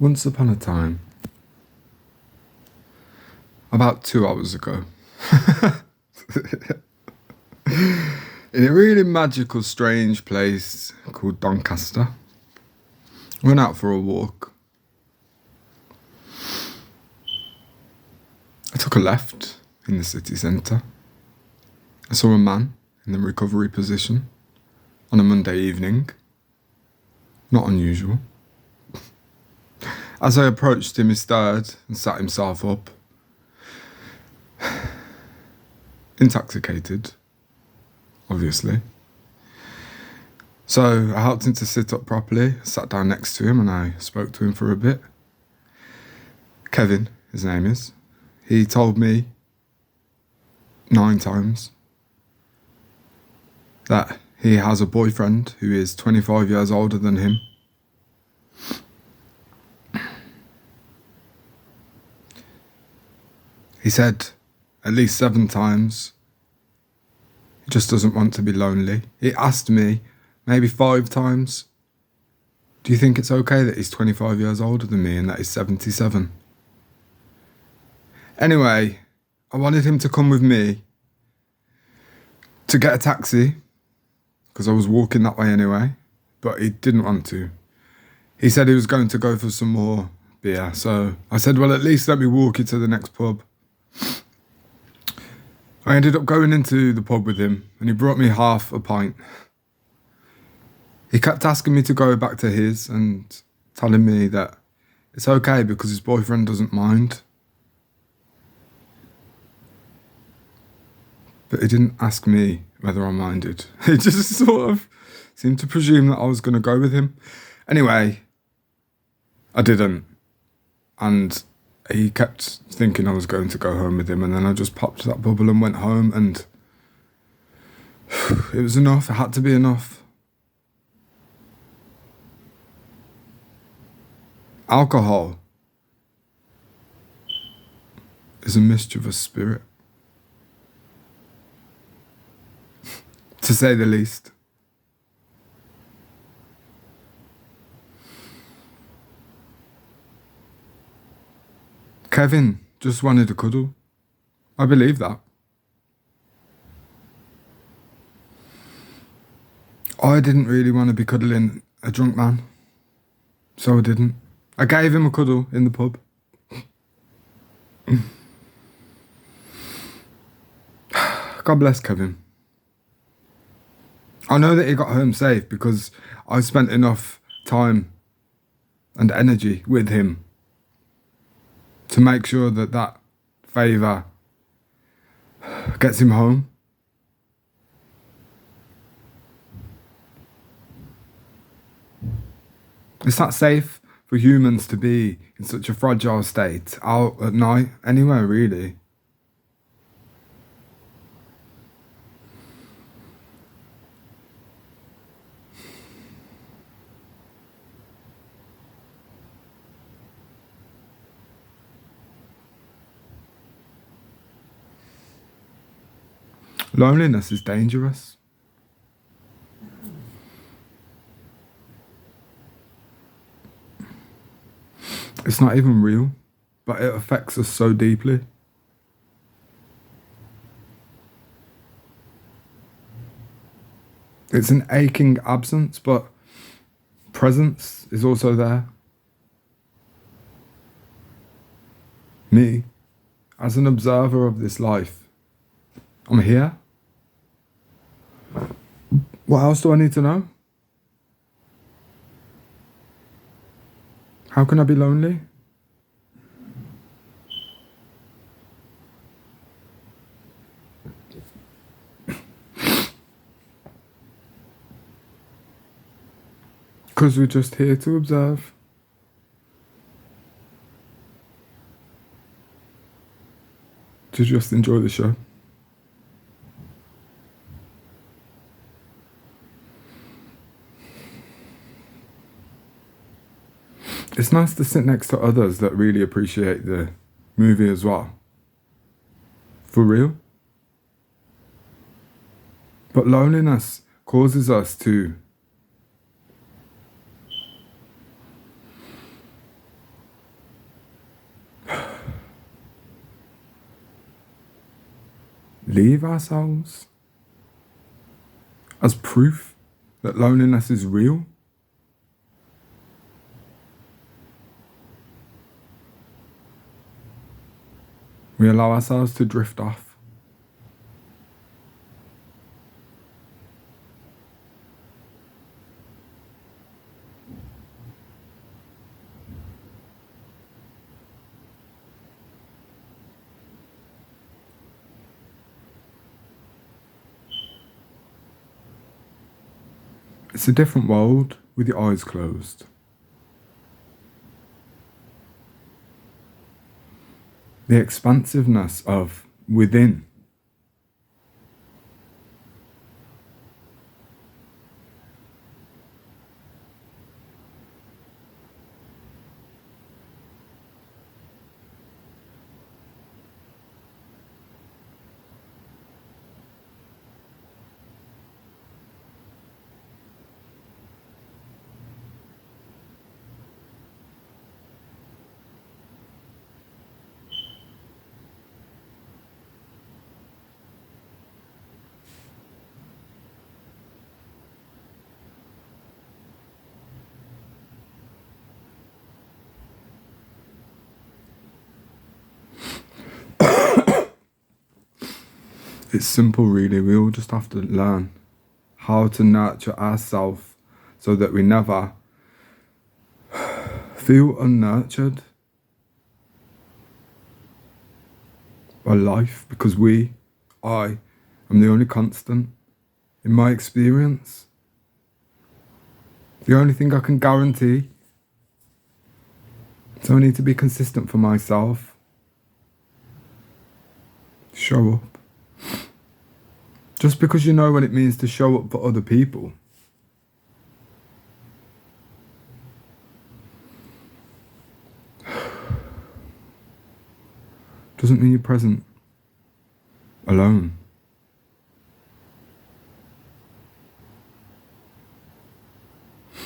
Once upon a time, about 2 hours ago, in a really magical, strange place called Doncaster, I went out for a walk. I took a left in the city centre. I saw a man in the recovery position on a Monday evening. Not unusual. As I approached him, he stirred and sat himself up. Intoxicated, obviously. So I helped him to sit up properly, sat down next to him, and I spoke to him for a bit. Kevin, his name is. He told me 9 times that he has a boyfriend who is 25 years older than him. He said at least 7 times he just doesn't want to be lonely. He asked me maybe 5 times, do you think it's okay that he's 25 years older than me and that he's 77? Anyway, I wanted him to come with me to get a taxi, because I was walking that way anyway, but he didn't want to. He said he was going to go for some more beer, so I said, well, at least let me walk you to the next pub. I ended up going into the pub with him, and he brought me half a pint. He kept asking me to go back to his and telling me that it's okay because his boyfriend doesn't mind. But he didn't ask me whether I minded. He just sort of seemed to presume that I was going to go with him. Anyway, I didn't. And he kept thinking I was going to go home with him, and then I just popped that bubble and went home, and it was enough. It had to be enough. Alcohol is a mischievous spirit, to say the least. Kevin just wanted a cuddle. I believe that. I didn't really want to be cuddling a drunk man, so I didn't. I gave him a cuddle in the pub. God bless Kevin. I know that he got home safe because I spent enough time and energy with him to make sure that that favour gets him home. It's not safe for humans to be in such a fragile state out at night, anywhere really. Loneliness is dangerous. It's not even real, but it affects us so deeply. It's an aching absence, but presence is also there. Me, as an observer of this life, I'm here. What else do I need to know? How can I be lonely? Because we're just here to observe. To just enjoy the show. It's nice to sit next to others that really appreciate the movie as well. For real. But loneliness causes us to leave ourselves as proof that loneliness is real. We allow ourselves to drift off. It's a different world with your eyes closed. The expansiveness of within. It's simple, really. We all just have to learn how to nurture ourselves so that we never feel unnurtured by life, because I am the only constant in my experience. The only thing I can guarantee is I need to be consistent for myself. Show up. Just because you know what it means to show up for other people doesn't mean you're present alone.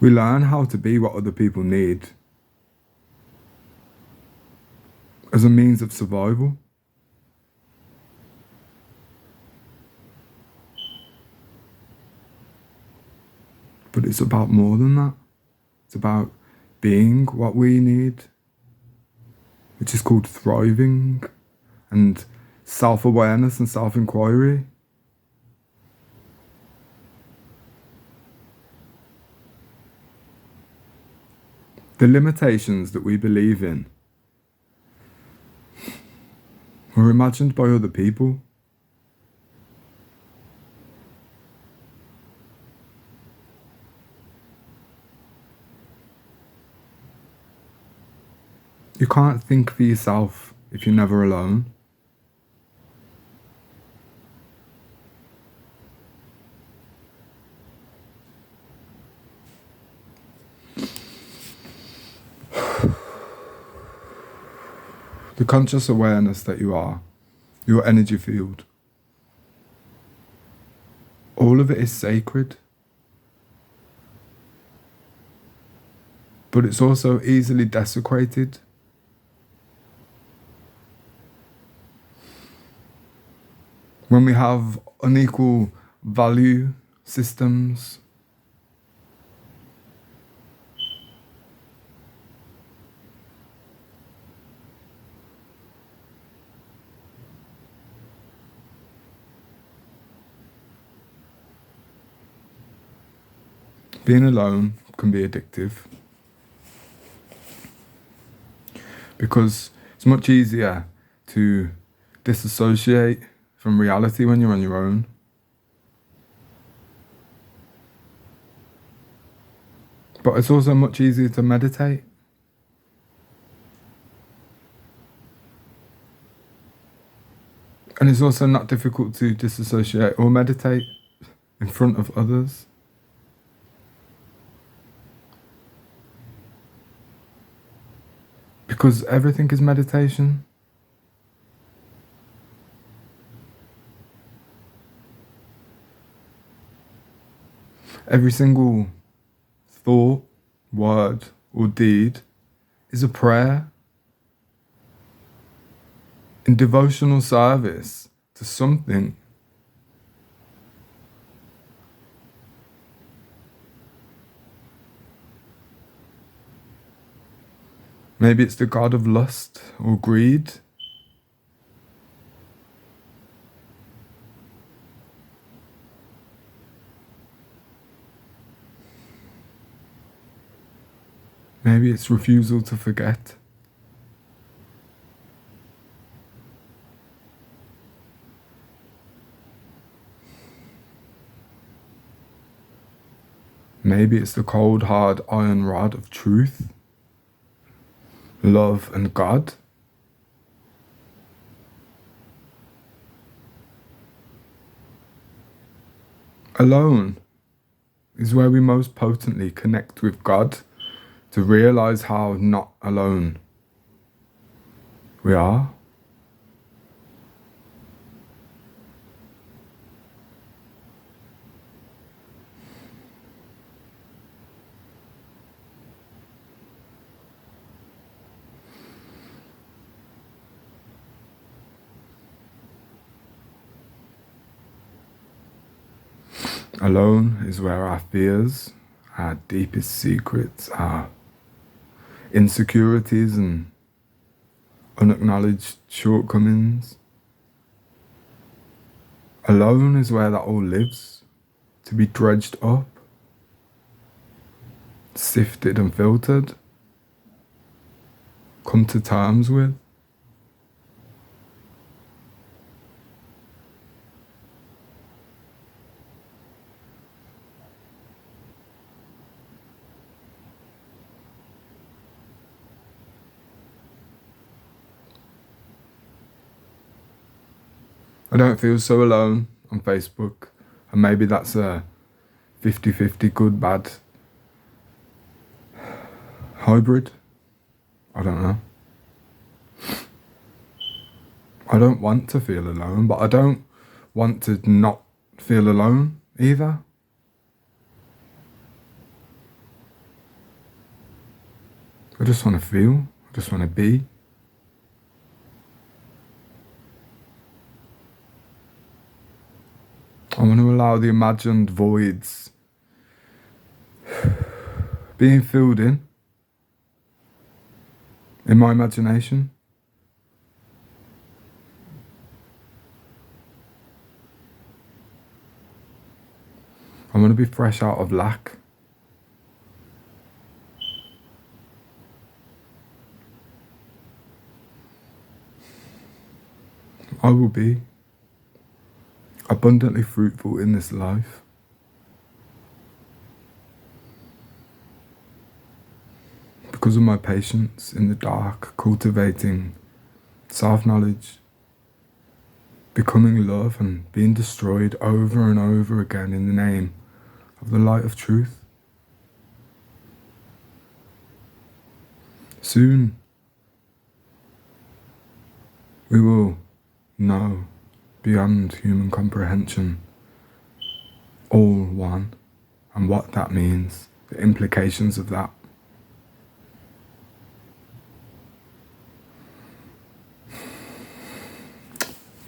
We learn how to be what other people need as a means of survival. But it's about more than that. It's about being what we need, which is called thriving and self-awareness and self-inquiry. The limitations that we believe in were imagined by other people. You can't think for yourself if you're never alone. The conscious awareness that you are, your energy field, all of it is sacred. But it's also easily desecrated. When we have unequal value systems, being alone can be addictive, because it's much easier to disassociate from reality when you're on your own. But it's also much easier to meditate. And it's also not difficult to disassociate or meditate in front of others. Because everything is meditation. Every single thought, word, or deed is a prayer in devotional service to something. Maybe it's the god of lust or greed. Maybe it's refusal to forget. Maybe it's the cold, hard iron rod of truth, love, and God. Alone is where we most potently connect with God to realize how not alone we are. Alone is where our fears, our deepest secrets, our insecurities and unacknowledged shortcomings. Alone is where that all lives, to be dredged up, sifted and filtered, come to terms with. I don't feel so alone on Facebook, and maybe that's a 50-50 good bad hybrid. I don't know. I don't want to feel alone, but I don't want to not feel alone either. I just want to feel, I just want to be. I want to allow the imagined voids being filled in my imagination. I want to be fresh out of lack. I will be abundantly fruitful in this life. Because of my patience in the dark, cultivating self-knowledge, becoming love and being destroyed over and over again in the name of the light of truth. Soon we will know beyond human comprehension, all one, and what that means, the implications of that.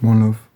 One love.